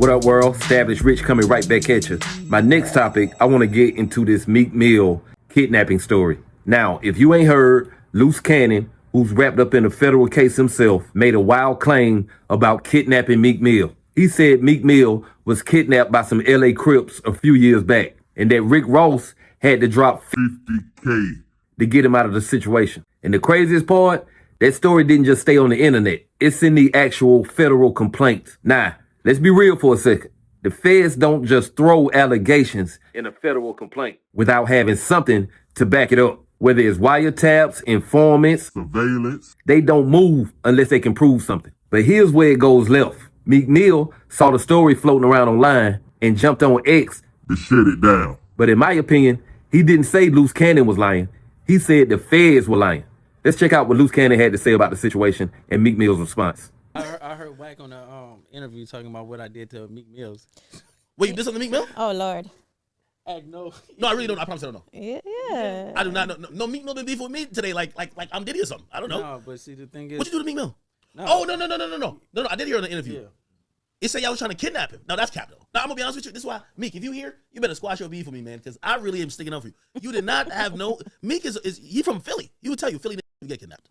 What up, world? Established Rich coming right back at you. My next topic, I want to get into this Meek Mill kidnapping story. Now, if you ain't heard, Luce Cannon, who's wrapped up in a federal case himself, made a wild claim about kidnapping Meek Mill. He said Meek Mill was kidnapped by some LA Crips a few years back, and that Rick Ross had to drop $50K to get him out of the situation. And the craziest part, that story didn't just stay on the internet. It's in the actual federal complaints. Now, let's be real for a second. The feds don't just throw allegations in a federal complaint without having something to back it up. Whether it's wiretaps, informants, surveillance, they don't move unless they can prove something. But here's where it goes left. Meek Mill saw the story floating around online and jumped on X to shut it down. But in my opinion, he didn't say Luce Cannon was lying. He said the feds were lying. Let's check out what Luce Cannon had to say about the situation and Meek Mill's response. I heard Wack on the interview talking about what I did to Meek Mills. Wait, you did something to Meek Mill? Oh, Lord. No, I really don't. I promise I don't know. Yeah. I do not know. No, Meek Mill didn't beef with me today. Like I'm Diddy or something. I don't know. No, but see, the thing is, what you do to Meek Mill? No. Oh no. I did hear in the interview. Yeah. It said y'all was trying to kidnap him. No, that's capital. Now I'm gonna be honest with you. This is why, Meek, if you here, you better squash your beef with me, man, because I really am sticking up for you. You did not have no. Meek is he from Philly? He would tell you Philly didn't get kidnapped.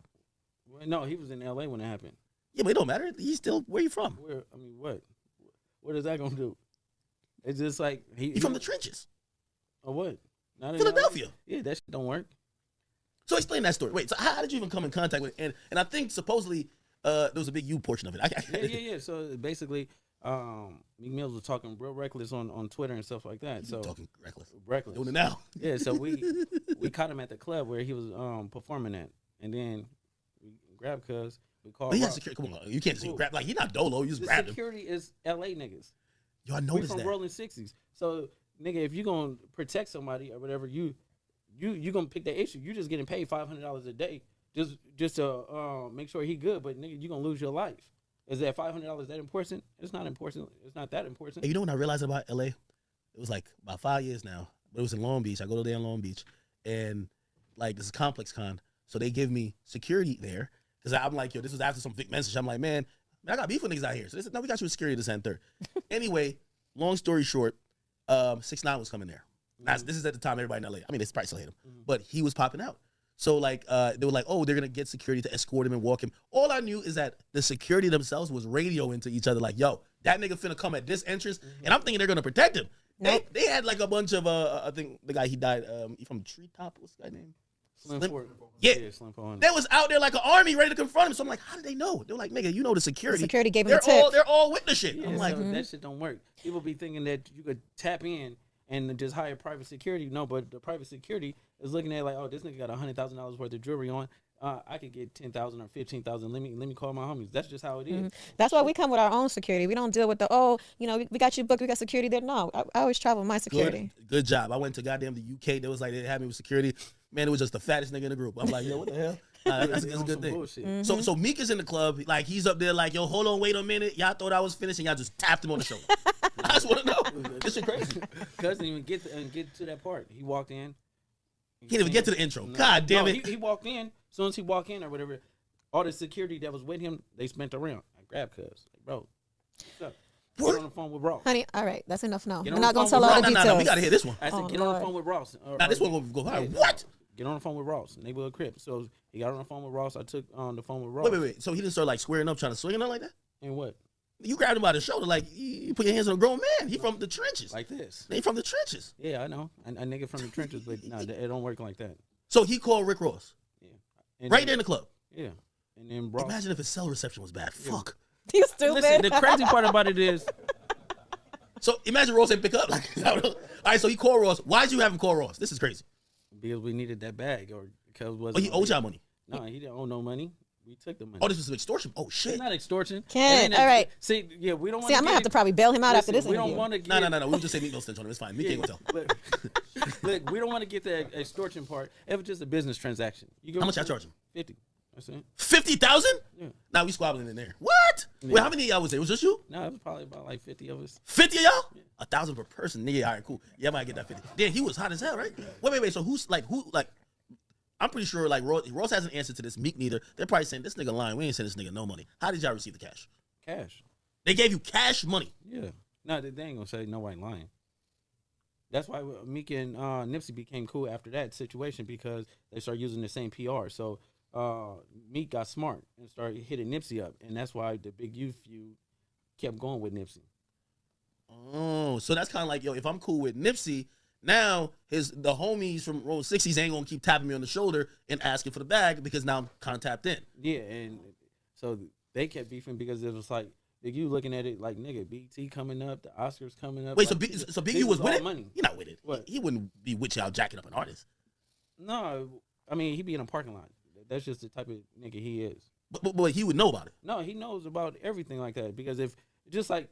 Well, no, he was in L.A. when it happened. Yeah, but it don't matter. He's still where you from? What? What is that gonna do? It's just like he from the trenches. Or what? Not in Philadelphia. Yeah, that shit don't work. So explain that story. Wait, so how did you even come in contact with it? And I think supposedly there was a big you portion of it. Yeah. So basically, Meek Mill was talking real reckless on Twitter and stuff like that. So talking reckless. Reckless. Doing it now. Yeah, so we caught him at the club where he was performing at. And then we grabbed cuz we called. But he has security. Come on, you can't just grab, like, he's not dolo, you just grab him. Security is LA niggas. Yo, I noticed that. We from rolling 60s. So nigga, if you gonna protect somebody or whatever, you gonna pick that issue. You just getting paid $500 a day just to make sure he good, but nigga, you gonna lose your life. Is that $500 that important? It's not important. It's not that important. Hey, you know what I realized about LA? It was like about 5 years now, but it was in Long Beach. I go there in Long Beach, and like this is Complex Con, so they give me security there because I'm like, yo, this was after some big message. I'm like, man, I got beef with niggas out here. So they said, no, we got you with security this and third. Anyway, long story short, 6ix9ine was coming there. Now, this is at the time everybody in LA. I mean, they probably still hate him, but he was popping out. So like they were like, oh, they're gonna get security to escort him and walk him. All I knew is that the security themselves was radioing to each other like, yo, that nigga finna come at this entrance, and I'm thinking they're gonna protect him. Nope. They had like a bunch of I think the guy he died he from Treetop. What's the guy name? Slim. Yeah, Slim. They was out there like an army ready to confront him. So I'm like, how did they know? They were like, nigga, you know the security. The security gave him a tip. They're all with the shit. Yeah, I'm like, so that shit don't work. People be thinking that you could tap in and just hire private security. No, but the private security is looking at like, oh, this nigga got $100,000 worth of jewelry on. I could get 10,000 or 15,000. Let me call my homies. That's just how it is. That's why we come with our own security. We don't deal with we got you booked. We got security there. No, I always travel with my security. Good job. I went to goddamn the UK. They was like, they had me with security. Man, it was just the fattest nigga in the group. I'm like, yo, what the hell? That's a good thing. So Meek is in the club. Like, he's up there like, yo, hold on, wait a minute. Y'all thought I was finished, and y'all just tapped him on the shoulder. I just want to know. This shit crazy. Cuz didn't even get to that part. He walked in. He didn't even get to the intro. No. God damn it. He walked in. As soon as he walked in or whatever, all the security that was with him, they spent around. I grabbed cuz. Like, bro, what's up? Get on the phone with Ross. Honey, all right, that's enough now. We're not going to tell all the details. No, we got to hear this one. I said, get on the phone with Ross. Now, this one going to go viral. What? Get on the phone with Ross. Neighborhood Crips. So he got on the phone with Ross. I took on the phone with Ross. Wait. So he didn't start like squaring up, trying to swing it up like that? And what? You grabbed him by the shoulder, like you put your hands on a grown man. He from the trenches. Like this. He from the trenches. Yeah, I know. A nigga from the trenches, but no, it don't work like that. So he called Rick Ross. Yeah. Right there in the club. Yeah. And then Ross. Imagine if his cell reception was bad. Yeah. Fuck. You stupid. Listen, the crazy part about it is. So imagine Ross didn't pick up. Like, all right, so he called Ross. Why'd you have him call Ross? This is crazy. Because we needed that bag, or because he owed y'all money. No, he didn't owe no money. We took the money. Oh, this was extortion. Oh shit. It's not extortion. All right. See, yeah, we don't want. See, I'm gonna have to probably bail him out after this. We don't want to. No. We just say Meek no stench on him. It's fine. Meek ain't gonna tell. Look, we don't want to get the extortion part. It was just a business transaction. How much I charge him? 50. That's it. 50,000? Yeah. Now we squabbling in there. What? Yeah. Wait, how many of y'all was there? It was just you? No, it was probably about like 50 of us. 50 of y'all? Yeah. 1,000 per person. Nigga, all right, cool. Yeah, I might get that 50. Then he was hot as hell, right? Wait. So who? I'm pretty sure like Ross has an answer to this. Meek neither. They're probably saying this nigga lying. We ain't sending this nigga no money. How did y'all receive the cash? Cash. They gave you cash money. Yeah. No, they ain't gonna say nobody lying. That's why Meek and Nipsey became cool after that situation because they started using the same PR. So Meek got smart and started hitting Nipsey up, and that's why the Big U feud kept going with Nipsey. Oh, so that's kind of like, yo, if I'm cool with Nipsey, now the homies from Road 60s ain't gonna keep tapping me on the shoulder and asking for the bag because now I'm kind of tapped in. Yeah, and so they kept beefing because it was like Big U looking at it like, nigga, BT coming up, the Oscars coming up. Wait, like, so Big U was with it? money. He not with it. What? He wouldn't be with y'all jacking up an artist. No, I mean he be in a parking lot. That's just the type of nigga he is. But he would know about it. No, he knows about everything like that because if just like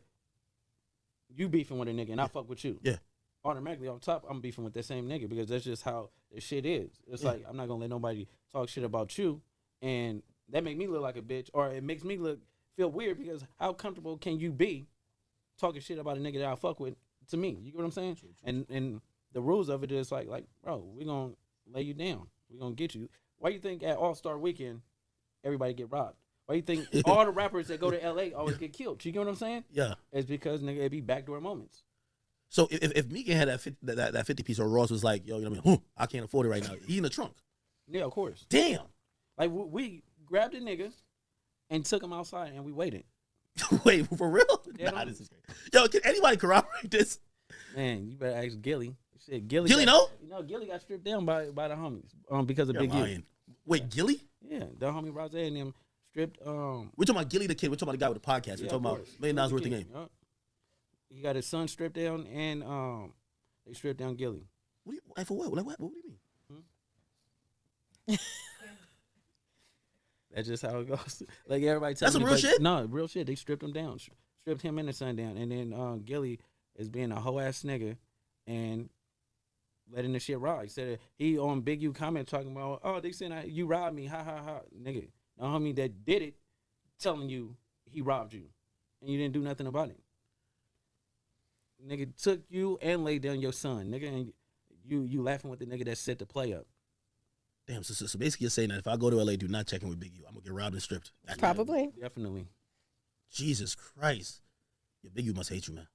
you beefing with a nigga and I fuck with you, yeah, automatically on top I'm beefing with that same nigga because that's just how the shit is. It's like I'm not gonna let nobody talk shit about you, and that make me look like a bitch, or it makes me feel weird because how comfortable can you be talking shit about a nigga that I fuck with to me? You get what I'm saying? True. And the rules of it is like bro, we gonna lay you down, we gonna get you. Why you think at All-Star Weekend everybody get robbed? Why you think all the rappers that go to LA always get killed? You get what I'm saying? Yeah. It's because nigga it be backdoor moments. So if Meek had that 50 piece, or Ross was like, yo, you know what I mean? I can't afford it right now. He in the trunk. Yeah, of course. Damn. Like we grabbed a nigga and took him outside and we waited. Wait, for real? Yeah, nah, this is crazy. Yo, can anybody corroborate this? Man, you better ask Gilly. Shit, Gilly know? You know, Gilly got stripped down by the homies because of You're Big U. lying. Wait, Gilly? Yeah, the homie Rose and them stripped. We're talking about Gilly the kid. We're talking about the guy with the podcast. We're talking about $1 million worth of game. Yep. He got his son stripped down and they stripped down Gilly. For what? Like, what do you mean? That's just how it goes. Like everybody tells That's some me, real shit? No, real shit. They stripped him down. Stripped him and the son down. And then Gilly is being a hoe ass nigga and letting the shit ride. He said he on Big U comment talking about, oh, they said you robbed me, ha ha ha, nigga. The homie that did it telling you he robbed you, and you didn't do nothing about it. Nigga took you and laid down your son, nigga, and you laughing with the nigga that set the play up. Damn, so basically you're saying that if I go to LA, do not check in with Big U, I'm gonna get robbed and stripped. That's Probably. Definitely. Jesus Christ. Yeah, Big U must hate you, man.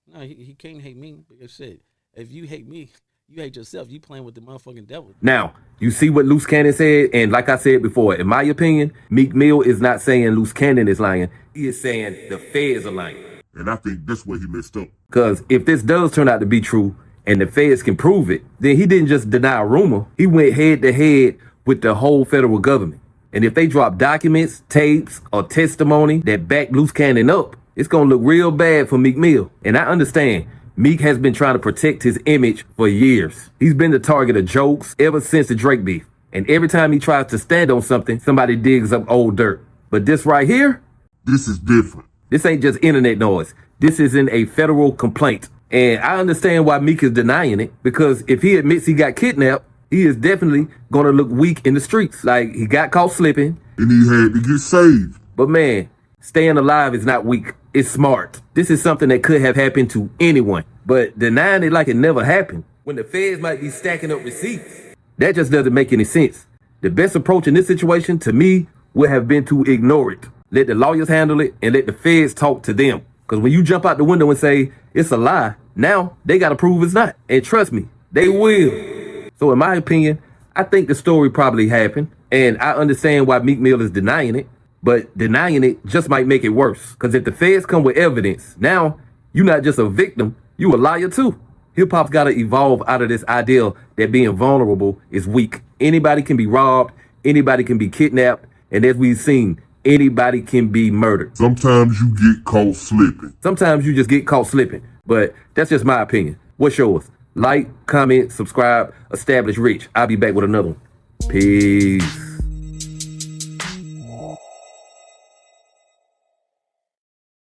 No, he can't hate me because shit. If you hate me, you hate yourself. You playing with the motherfucking devil. Now, you see what Luce Cannon said? And like I said before, in my opinion, Meek Mill is not saying Luce Cannon is lying. He is saying the feds are lying. And I think that's where he messed up. Because if this does turn out to be true and the feds can prove it, then he didn't just deny a rumor. He went head to head with the whole federal government. And if they drop documents, tapes, or testimony that back Luce Cannon up, it's going to look real bad for Meek Mill. And I understand Meek has been trying to protect his image for years. He's been the target of jokes ever since the Drake beef. And every time he tries to stand on something, somebody digs up old dirt. But this right here, This is different. this ain't just internet noise. This is in a federal complaint. And I understand why Meek is denying it, because if he admits he got kidnapped, he is definitely going to look weak in the streets. Like, he got caught slipping. And he had to get saved. But man, staying alive is not weak. It's smart. This is something that could have happened to anyone. But denying it like it never happened, when the feds might be stacking up receipts, that just doesn't make any sense. The best approach in this situation, to me, would have been to ignore it. Let the lawyers handle it and let the feds talk to them. Because when you jump out the window and say it's a lie, now they got to prove it's not. And trust me, they will. So in my opinion, I think the story probably happened. And I understand why Meek Mill is denying it. But denying it just might make it worse. Because if the feds come with evidence, now you're not just a victim, you a liar too. Hip-hop's got to evolve out of this idea that being vulnerable is weak. Anybody can be robbed. Anybody can be kidnapped. And as we've seen, anybody can be murdered. Sometimes you get caught slipping. Sometimes you just get caught slipping. But that's just my opinion. What's yours? Like, comment, subscribe, establish rich. I'll be back with another one. Peace.